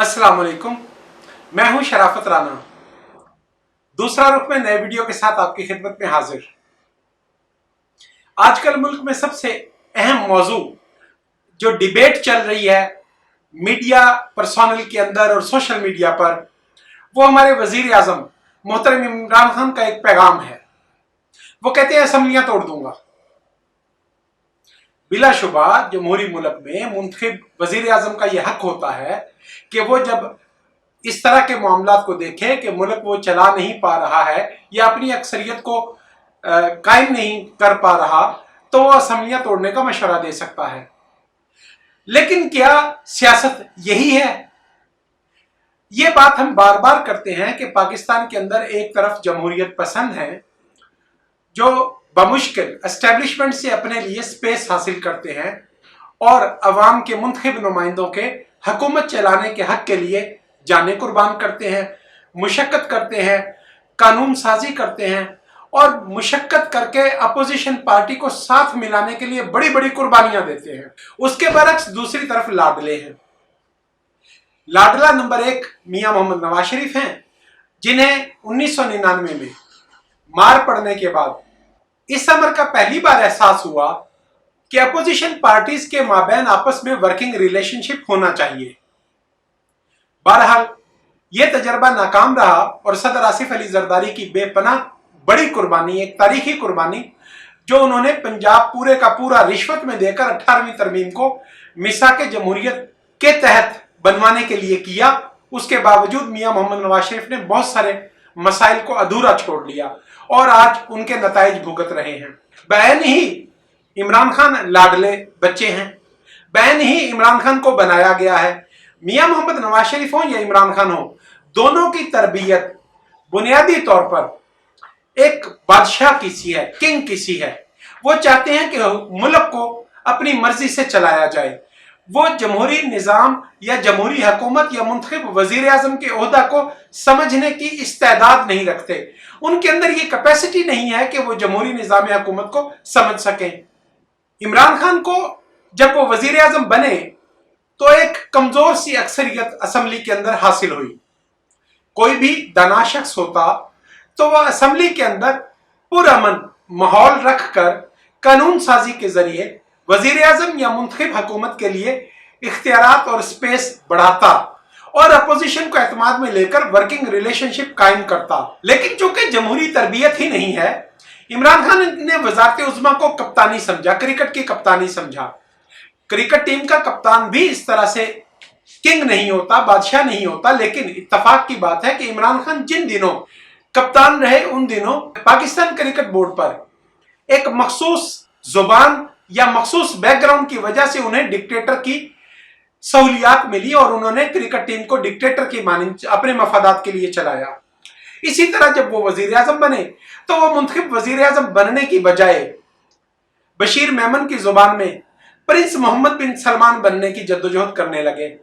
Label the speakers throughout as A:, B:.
A: अस्सलाम वालेकुम, मैं हूं शराफत राना। दूसरा रुख में नए वीडियो के साथ आपकी खिदमत में हाजिर। आजकल मुल्क में सबसे अहम मौजू जो डिबेट चल रही है मीडिया पर्सोनल के अंदर और सोशल मीडिया पर, वो हमारे वजीर आजम मोहतरम इमरान खान का एक पैगाम है। वो कहते हैं असम्बलियां तोड़ दूंगा। बिलाशुबा जमहूरी मुल्क में मुंतखब वजीर आजम का यह हक होता है कि वो जब इस तरह के मामलात को देखे कि मुल्क वो चला नहीं पा रहा है या अपनी अक्सरियत को कायम नहीं कर पा रहा, तो वो असम्बलियां तोड़ने का मशवरा दे सकता है। लेकिन क्या सियासत यही है? ये बात हम बार बार करते हैं कि पाकिस्तान के अंदर एक तरफ जमहूरियत पसंद है जो बमुश्किल एस्टेब्लिशमेंट से अपने लिए स्पेस हासिल करते हैं और अवाम के मुंतखब नुमाइंदों के हुकूमत चलाने के हक के लिए जानें कुर्बान करते हैं, मुशक्कत करते हैं, कानून साजी करते हैं और मुशक्कत करके अपोजिशन पार्टी को साथ मिलाने के लिए बड़ी बड़ी कुर्बानियां देते हैं। उसके बरक्स दूसरी तरफ लाडले हैं। लाडला नंबर 1 मियां मोहम्मद नवाज शरीफ हैं, जिन्हें 1999 में मार पड़ने के बाद इस अमर का पहली बार एहसास हुआ कि अपोजिशन पार्टीज के माबैन आपस में वर्किंग रिलेशनशिप होना चाहिए। बहरहाल यह तजर्बा नाकाम रहा और सदर आसिफ अली जरदारी की बेपनाह बड़ी कुर्बानी, एक तारीखी कुर्बानी जो उन्होंने पंजाब पूरे का पूरा रिश्वत में देकर 18वीं तरमीम को मिसाक जमहूरियत के तहत बनवाने के लिए किया, उसके बावजूद मियां मोहम्मद नवाज शरीफ ने बहुत सारे मसाइल को अधूरा छोड़ लिया और आज उनके नताइज भुगत रहे हैं। बैन ही इमरान खान लाडले बच्चे हैं, बैन ही इमरान खान को बनाया गया है। मियां मोहम्मद नवाज शरीफ हो या इमरान खान हो, दोनों की तरबियत बुनियादी तौर पर एक बादशाह की सी है, किंग की सी है। वो चाहते हैं कि मुल्क को अपनी मर्जी से चलाया जाए। वो जमहूरी निज़ाम या जमहूरी हुकूमत या मुंतखब वजीर आजम के ओहदा को समझने की इस्तेदाद नहीं रखते। उनके अंदर ये कैपेसिटी नहीं है कि वो जमहूरी निज़ाम हुकूमत को समझ सकें। इमरान खान को जब वो वजीर आजम बने तो एक कमजोर सी अक्सरियत असम्बली के अंदर हासिल हुई। कोई भी दाना शख्स होता तो वह असम्बली के अंदर पुरअमन माहौल रखकर कानून साजी के जरिए वजीर आजम या मुंतखब हुकूमत के लिए इख्तियारात और स्पेस बढ़ाता और अपोजिशन को एतमाद में लेकर वर्किंग रिलेशनशिप कायम करता। लेकिन चूंकि जमहूरी तरबियत ही नहीं है, इमरान खान ने वजारत उज़्मा को कप्तानी समझा, क्रिकेट की कप्तानी समझा। क्रिकेट टीम का कप्तान भी इस तरह से किंग नहीं होता, बादशाह नहीं होता। लेकिन इत्तफाक की बात है कि इमरान खान जिन दिनों कप्तान रहे, उन दिनों पाकिस्तान क्रिकेट बोर्ड पर एक मखसूस जुबान या मखसूस बैकग्राउंड की वजह से उन्हें डिक्टेटर की सहूलियात मिली और उन्होंने क्रिकेट टीम को डिक्टेटर की मानिंद अपने मफादात के लिए चलाया। इसी तरह जब वो वजीर आजम बने तो वो मुंतखब वजीर आजम बनने की बजाय बशीर मेमन की जुबान में प्रिंस मोहम्मद बिन सलमान बनने की जद्दोजहद करने लगे।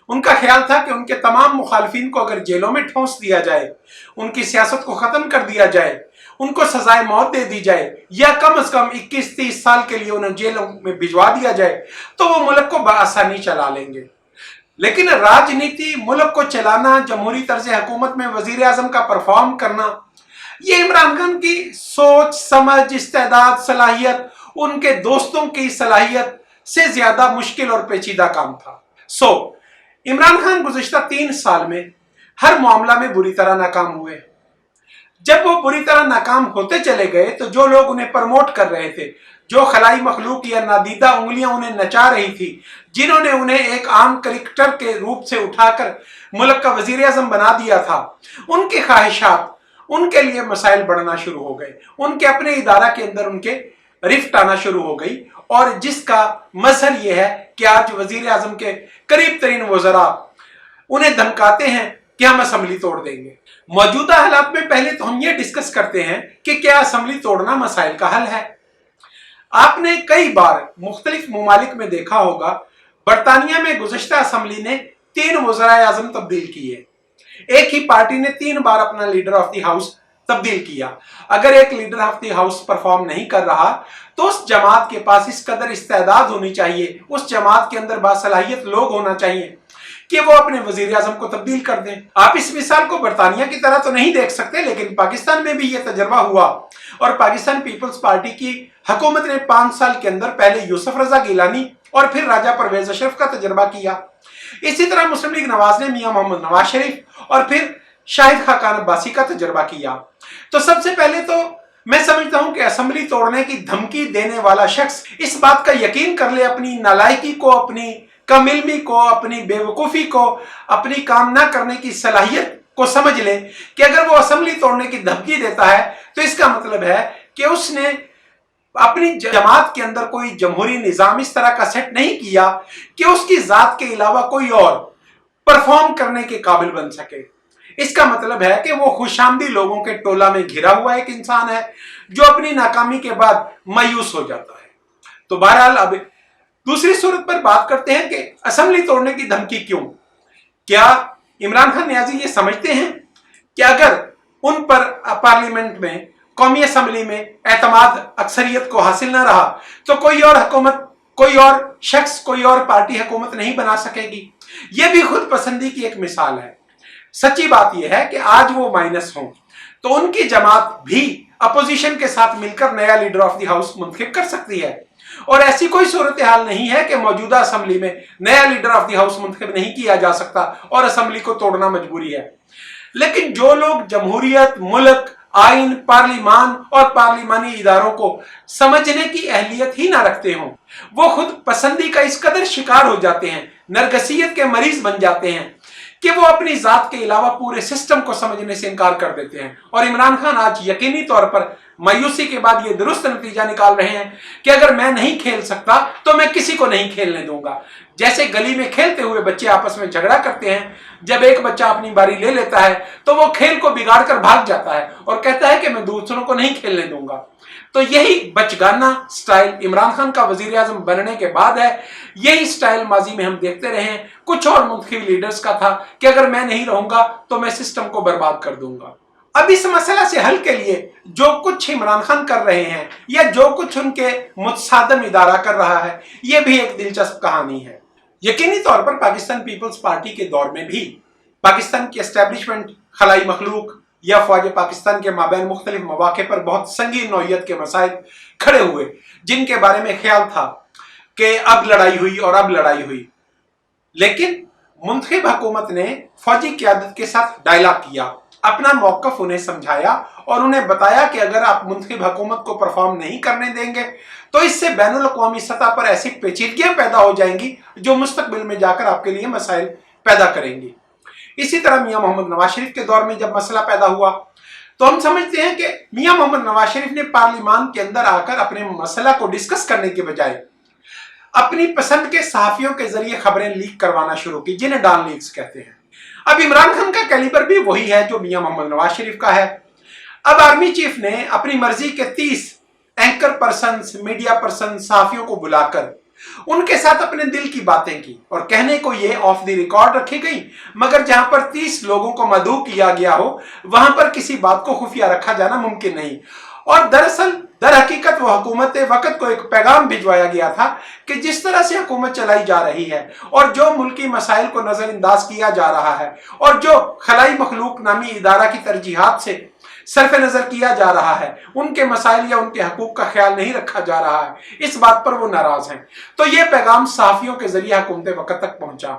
A: उनका ख्याल था कि उनके तमाम मुखालफिन को अगर जेलों में ठोंस दिया जाए, उनकी सियासत को खत्म कर दिया जाए, उनको सजाए मौत दे दी जाए या कम से कम 21-30 साल के लिए उन्हें जेलों में भिजवा दिया जाए, तो वो मुल्क को बआसानी चला लेंगे। लेकिन राजनीति, मुल्क को चलाना, जमहूरी तर्ज हुकूमत में वजीर आजम का परफॉर्म करना, ये इमरान खान की सोच, समझ, इस्तेदाद, सलाहियत, उनके दोस्तों की सलाहियत से ज्यादा मुश्किल और पेचीदा काम था। इमरान खान गुज़िश्ता 3 साल में हर मामला में बुरी तरह नाकाम हुए। जब वो बुरी तरह नाकाम होते चले गए तो जो लोग उन्हें प्रमोट कर रहे थे, जो खलाई मखलूक या नादीदा उंगलियां उन्हें नचा रही थी, जिन्होंने उन्हें एक आम क्रिकेटर के रूप से उठाकर मुल्क का वजीर आजम बना दिया था, उनके ख्वाहिशात, उनके लिए मसाइल बढ़ना शुरू हो गए। उनके अपने इदारा के अंदर उनके रिफ्ट आना शुरू हो गई और जिसका मजहर यह है कि आज वजीर आजम के करीब तरीन वज़रा उन्हें धमकाते हैं कि हम असम्बली तोड़ देंगे। मौजूदा हालात में पहले तो हम ये डिस्कस करते हैं कि क्या असम्बली तोड़ना मसाइल का हल है। आपने कई बार मुख्तलिफ ममालिक में देखा होगा, बरतानिया में गुज़श्ता असम्बली ने 3 वज़राए आज़म तब्दील किए। एक ही पार्टी ने 3 बार अपना लीडर ऑफ द हाउस तब्दील किया। अगर एक leader of the house perform नहीं कर रहा तो उस जमात के पास इस कदर इस्तेदाद होनी चाहिए, उस जमात के अंदर बासलाहियत लोग होना चाहिए कि वो अपने वजीर आजम को तब्दील कर दें। आप इस मिसाल को बरतानिया की तरह तो नहीं देख सकते, लेकिन पाकिस्तान में भी ये तजर्बा हुआ और पाकिस्तान पीपल्स पार्टी की हुकूमत ने 5 साल के अंदर पहले यूसुफ रजा गिलानी और फिर राजा परवेज अशरफ का तजर्बा किया। इसी तरह मुस्लिम लीग नवाज ने मियां मोहम्मद नवाज शरीफ और फिर शाहिद खाकान अब्बासी का तजर्बा किया। तो सबसे पहले तो मैं समझता हूं कि असेंबली तोड़ने की धमकी देने वाला शख्स इस बात का यकीन कर ले, अपनी नालायकी को, अपनी कम इल्मी को, अपनी बेवकूफ़ी को, अपनी काम ना करने की सलाहियत को समझ ले कि अगर वो असेंबली तोड़ने की धमकी देता है तो इसका मतलब है कि उसने अपनी जमात के अंदर कोई जमहूरी निज़ाम इस तरह का सेट नहीं किया कि उसकी ज़ात के अलावा कोई और परफॉर्म करने के काबिल बन सके। इसका मतलब है कि वो खुशामदी लोगों के टोला में घिरा हुआ एक इंसान है जो अपनी नाकामी के बाद मायूस हो जाता है। तो बहरहाल अब दूसरी सूरत पर बात करते हैं कि असेंबली तोड़ने की धमकी क्यों। क्या इमरान खान नियाजी ये समझते हैं कि अगर उन पर पार्लियामेंट में, कौमी असेंबली में एतमाद अक्सरियत को हासिल ना रहा तो कोई और हुकूमत, कोई और शख्स, कोई और पार्टी हुकूमत नहीं बना सकेगी? यह भी खुद पसंदी की एक मिसाल है। सच्ची बात यह है कि आज वो माइनस हों तो उनकी जमात भी अपोजिशन के साथ मिलकर नया लीडर ऑफ द हाउस मुंतखब कर सकती है, और ऐसी कोई सूरत हाल नहीं है कि मौजूदा असेंबली में नया लीडर ऑफ द हाउस मुंतखब नहीं किया जा सकता और असेंबली को तोड़ना मजबूरी है। लेकिन जो लोग जमहूरियत, मुल्क, आइन, पार्लिमान और पार्लिमानी इदारों को समझने की अहलियत ही ना रखते हों, वो खुद पसंदी का इस कदर शिकार हो जाते हैं, नरगसियत के मरीज बन जाते हैं कि वो अपनी जात के अलावा पूरे सिस्टम को समझने से इनकार कर देते हैं। और इमरान खान आज यकीनी तौर पर मायूसी के बाद ये दुरुस्त नतीजा निकाल रहे हैं कि अगर मैं नहीं खेल सकता तो मैं किसी को नहीं खेलने दूंगा। जैसे गली में खेलते हुए बच्चे आपस में झगड़ा करते हैं, जब एक बच्चा अपनी बारी ले लेता है तो वो खेल को बिगाड़ कर भाग जाता है और कहता है कि मैं दूसरों को नहीं खेलने दूंगा। तो यही बचगाना स्टाइल इमरान खान का वजीर आजम बनने के बाद है। यही स्टाइल माजी में हम देखते रहे हैं, कुछ और मुंतखब लीडर्स का था कि अगर मैं नहीं रहूंगा तो मैं सिस्टम को बर्बाद कर दूंगा। अब इस मसला से हल के लिए जो कुछ इमरान खान कर रहे हैं या जो कुछ उनके मुतसादम इदारा कर रहा है, यह भी एक दिलचस्प कहानी है। यकीनी तौर पर पाकिस्तान पीपल्स पार्टी के दौर में भी पाकिस्तान की एस्टेब्लिशमेंट, खलाई मखलूक या फौज पाकिस्तान के माबैन मुख्तलिफ मौके पर बहुत संगीन नौइयत के मसाइल खड़े हुए, जिनके बारे में ख्याल था कि अब लड़ाई हुई और अब लड़ाई हुई। लेकिन मुंतखब हुकूमत ने फौजी क़यादत के साथ डायलॉग किया, अपना मौक़िफ़ उन्हें समझाया और उन्हें बताया कि अगर आप मुंतखब हुकूमत को परफॉर्म नहीं करने देंगे तो इससे बैनुल अक़वामी सतह पर ऐसी पेचीदगियां पैदा हो जाएंगी जो मुस्तकबिल में जाकर आपके लिए मसाइल पैदा करेंगी। इसी तरह मियां मोहम्मद नवाज शरीफ के दौर में जब मसला पैदा हुआ तो हम समझते हैं कि मियां मोहम्मद नवाज शरीफ ने पार्लियामान के अंदर आकर अपने मसला को डिस्कस करने के बजाय अपनी पसंद के सहाफियों के जरिए खबरें लीक करवाना शुरू की, जिन्हें डॉन लीक्स कहते हैं। अब इमरान खान का कैलिबर भी वही है जो मियां मोहम्मद नवाज शरीफ का है। अब आर्मी चीफ ने अपनी मर्जी के 30 एंकर पर्सन, मीडिया पर्सन, सहाफियों को बुलाकर उनके साथ अपने दिल की बातें की और कहने को ये ऑफ द रिकॉर्ड रखी गई, मगर जहां पर 30 लोगों को मदऊ किया गया हो वहां पर किसी बात को खुफिया रखा जाना मुमकिन नहीं। और दरअसल दर हकीकत वो हुकूमत वक्त को एक पैगाम भिजवाया गया था कि जिस तरह से हुकूमत चलाई जा रही है और जो मुल्की मसाइल को नजरअंदाज किया जा रहा है और जो खलाई मखलूक नामी इदारा की तरजीहात से सरफ नजर किया जा रहा है, उनके मसाइल या उनके हकूक का ख्याल नहीं रखा जा रहा है, इस बात पर वो नाराज हैं। तो ये पैगाम सहाफियों के जरिए हुकूमत वक्त तक पहुंचा।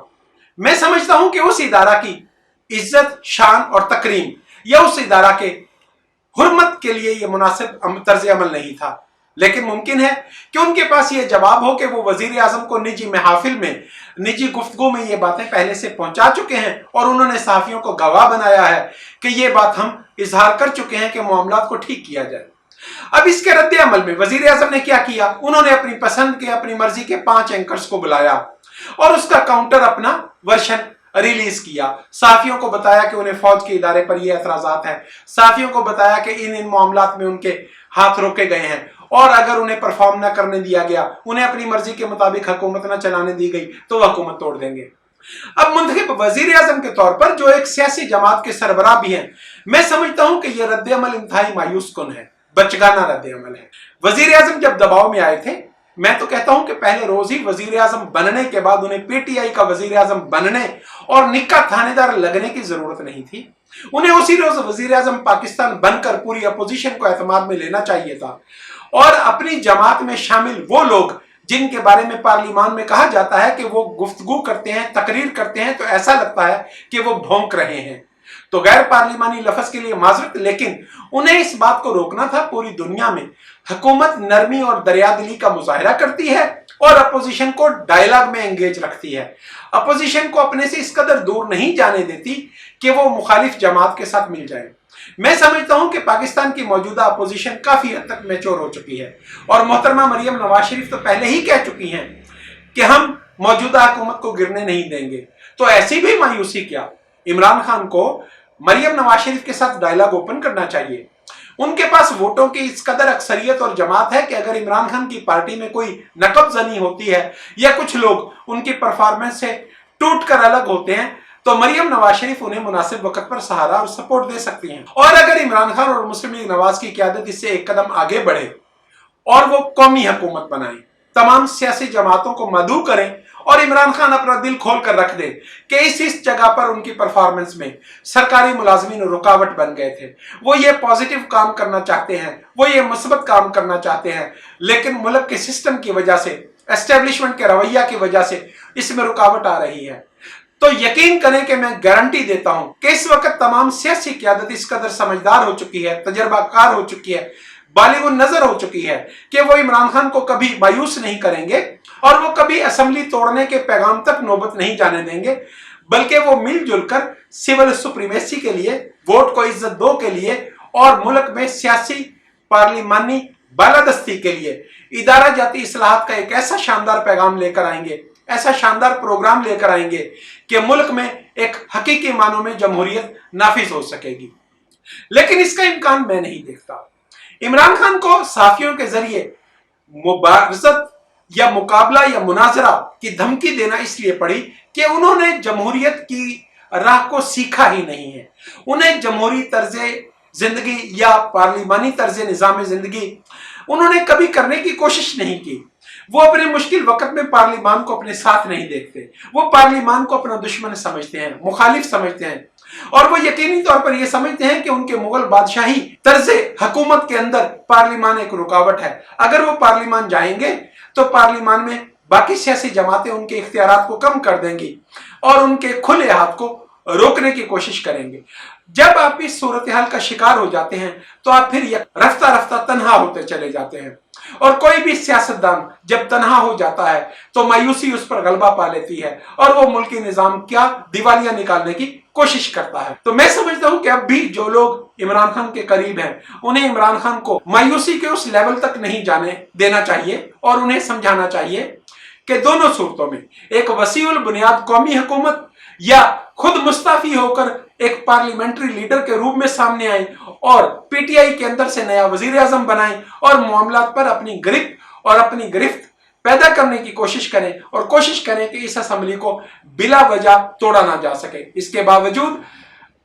A: मैं समझता हूं कि उस इदारा की इज्जत, शान और तकरीम या उस इदारा के हुर्मत के लिए यह मुनासिब तर्ज अमल नहीं था, लेकिन मुमकिन है कि उनके पास ये जवाब हो कि वो वजीर आजम को निजी महफिल में, निजी गुफ्तगू में ये बातें पहले से पहुंचा चुके हैं और उन्होंने सहाफियों को गवाह बनाया है कि ये बात हम इजहार कर चुके हैं कि मामलात को ठीक किया जाए। अब इसके रद्द अमल में वजीर आजम ने क्या किया, उन्होंने अपनी पसंद के, अपनी मर्जी के 5 एंकर्स को बुलाया और उसका काउंटर अपना वर्शन रिलीज किया। सहाफियों को बताया कि उन्हें फौज के इदारे पर ये एतराजात हैं, सहाफियों को बताया कि इन मामलात में उनके हाथ रोके गए हैं और अगर उन्हें परफॉर्म न करने दिया गया, उन्हें अपनी मर्जी के मुताबिक हुकूमत न चलाने दी गई तो वह हुकूमत तोड़ देंगे। अब मुंतखब वजीर आजम के तौर पर जो एक सियासी जमात के सरबराह भी हैं, मैं समझता हूं कि यह रद्द अमल इंतहाई मायूस कुन है, बचगाना रद्द अमल है। वजीर आजम जब दबाव में आए थे मैं तो कहता हूं कि पहले रोज ही वजीर आजम बनने के बाद उन्हें पीटीआई का वजीर आजम बनने और निक्का थानेदार लगने की जरूरत नहीं थी। उन्हें उसी रोज वजीर आजम पाकिस्तान बनकर पूरी अपोजिशन को एतमाद में लेना चाहिए था और अपनी जमात में शामिल वो लोग जिनके बारे में पार्लियामान में कहा जाता है कि वो गुफ्तगू करते हैं, तकरीर करते हैं तो ऐसा लगता है कि वो भौंक रहे हैं, तो गैर पार्लिमानी लफ्ज के लिए माजरत, लेकिन उन्हें इस बात को रोकना था पूरी दुनिया में हुकूमत नरमी और दरियादिली का मुजाहरा करती है और अपोजिशन को डायलॉग में एंगेज रखती है, अपोजिशन को अपने से इस कदर दूर नहीं जाने देती कि वो मुखालिफ जमात के साथ मिल जाए। मैं समझता हूं कि पाकिस्तान की मौजूदा अपोजिशन काफी हद तक मैच्योर हो चुकी है और मोहतरमा मरियम नवाज शरीफ तो पहले ही कह चुकी हैं कि हम मौजूदा हुकूमत को गिरने नहीं देंगे, तो ऐसी भी मायूसी क्या, इमरान खान को मरियम नवाज शरीफ के साथ डायलॉग ओपन करना चाहिए। उनके पास वोटों की इस कदर अक्सरियत और जमात है कि अगर इमरान खान की पार्टी में कोई नकबजनी होती है या कुछ लोग उनकी परफॉर्मेंस से टूट कर अलग होते हैं तो मरियम नवाज शरीफ उन्हें मुनासिब वक्त पर सहारा और सपोर्ट दे सकती हैं। और अगर इमरान खान और मुस्लिम लीग नवाज की क़यादत इससे एक कदम आगे बढ़े और वो कौमी हुकूमत बनाए, तमाम सियासी जमातों को मदऊ करें और इमरान खान अपना दिल खोल कर रख दे कि इस जगह पर उनकी परफॉर्मेंस में सरकारी मुलाजमीन रुकावट बन गए थे, वो ये पॉजिटिव काम करना चाहते हैं, वो ये मुस्बत काम करना चाहते हैं, लेकिन मुल्क के सिस्टम की वजह से, एस्टेब्लिशमेंट के रवैया की वजह से इसमें रुकावट आ रही है, तो यकीन करें कि मैं गारंटी देता हूं कि इस वक्त तमाम सियासी क़यादत इस कदर समझदार हो चुकी है, तजर्बाकार हो चुकी है, बालिग नजर हो चुकी है कि वो इमरान खान को कभी मायूस नहीं करेंगे और वो कभी असेंबली तोड़ने के पैगाम तक नौबत नहीं जाने देंगे, बल्कि वो मिलजुल कर सिविल सुप्रीमेसी के लिए, वोट को इज्जत दो के लिए और मुल्क में सियासी पार्लिमानी बालादस्ती के लिए इदारा जाती इस्लाहात का एक ऐसा शानदार पैगाम लेकर आएंगे, ऐसा शानदार प्रोग्राम लेकर आएंगे कि मुल्क में एक हकीकी मानों में जमहूरियत नाफिज हो सकेगी। लेकिन इसका इम्कान मैं नहीं देखता। इमरान खान को साफियों के जरिए मुबारजत या मुकाबला या मुनाजरा की धमकी देना इसलिए पड़ी कि उन्होंने जमहूरियत की राह को सीखा ही नहीं है, उन्हें जमहूरी तर्ज जिंदगी या पार्लिमानी तर्ज निजाम जिंदगी उन्होंने कभी करने की कोशिश नहीं की। वो अपने मुश्किल वक्त में पार्लिमान को अपने साथ नहीं देखते, वो पार्लिमान को अपना दुश्मन समझते हैं, मुखालिफ समझते हैं और वो यकीनी तौर पर यह समझते हैं कि उनके मुगल बादशाही तर्जे हुकूमत के अंदर पार्लिमान एक रुकावट है। अगर वो पार्लिमान जाएंगे तो पार्लिमान में बाकी सियासी जमातें उनके इख्तियारात को कम कर देंगी और उनके खुले हाथ को रोकने की कोशिश करेंगे। जब आप इस सूरत हाल का शिकार हो जाते हैं तो आप फिर रफ्ता रफ्ता तन्हा होते चले जाते हैं और कोई भी सियासतदान जब तन्हा हो जाता है तो मायूसी उस पर गलबा पा लेती है और वो मुल्की निजाम क्या दिवालिया निकालने की कोशिश करता है। तो मैं समझता हूं कि अब भी जो लोग इमरान खान के करीब हैं उन्हें इमरान खान को मायूसी के उस लेवल तक नहीं जाने देना चाहिए और उन्हें समझाना चाहिए कि दोनों सूरतों में एक वसीउल बुनियाद कौमी हुकूमत या खुद मुस्ताफी होकर एक पार्लियामेंट्री लीडर के रूप में सामने आए और पीटीआई के अंदर से नया वजीर आजम बनाए और मामलात पर अपनी गिरफ्त पैदा करने की कोशिश करें और कोशिश करें कि इस असेंबली को बिला वजह तोड़ा ना जा सके। इसके बावजूद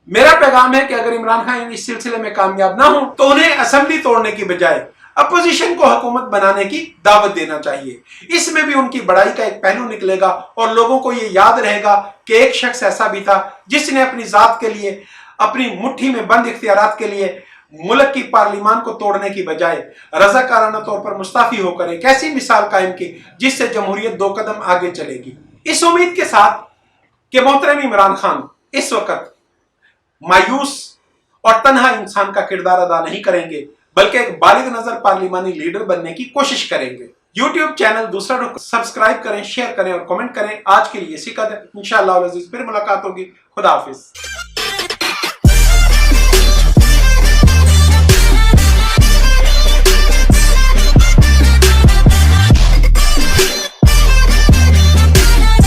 A: मेरा पैगाम है कि अगर इमरान खान इस सिलसिले में कामयाब ना हो तो उन्हें असेंबली तोड़ने की बजाय अपोजिशन को हुकूमत बनाने की दावत देना चाहिए। इसमें भी उनकी बड़ाई का एक पहलू निकलेगा और लोगों को यह याद रहेगा कि एक शख्स ऐसा भी था जिसने अपनी जात के लिए, अपनी मुट्ठी में बंद इख्तियारात के लिए मुल्क की पार्लिमान को तोड़ने की बजाय रजाकाराना तौर पर मुस्ताफी होकर एक ऐसी मिसाल कायम की जिससे जमहूरियत दो कदम आगे चलेगी। इस उम्मीद के साथ कि मोहतरम इमरान खान इस वक्त मायूस और तन्हा इंसान का किरदार अदा नहीं करेंगे बल्कि एक बालिग नजर पार्लिमानी लीडर बनने की कोशिश करेंगे। YouTube चैनल दूसरा रुख सब्सक्राइब करें, शेयर करें और कमेंट करें। आज के लिए इसी कदर, इंशाअल्लाह फिर मुलाकात होगी। खुदा हाफिज।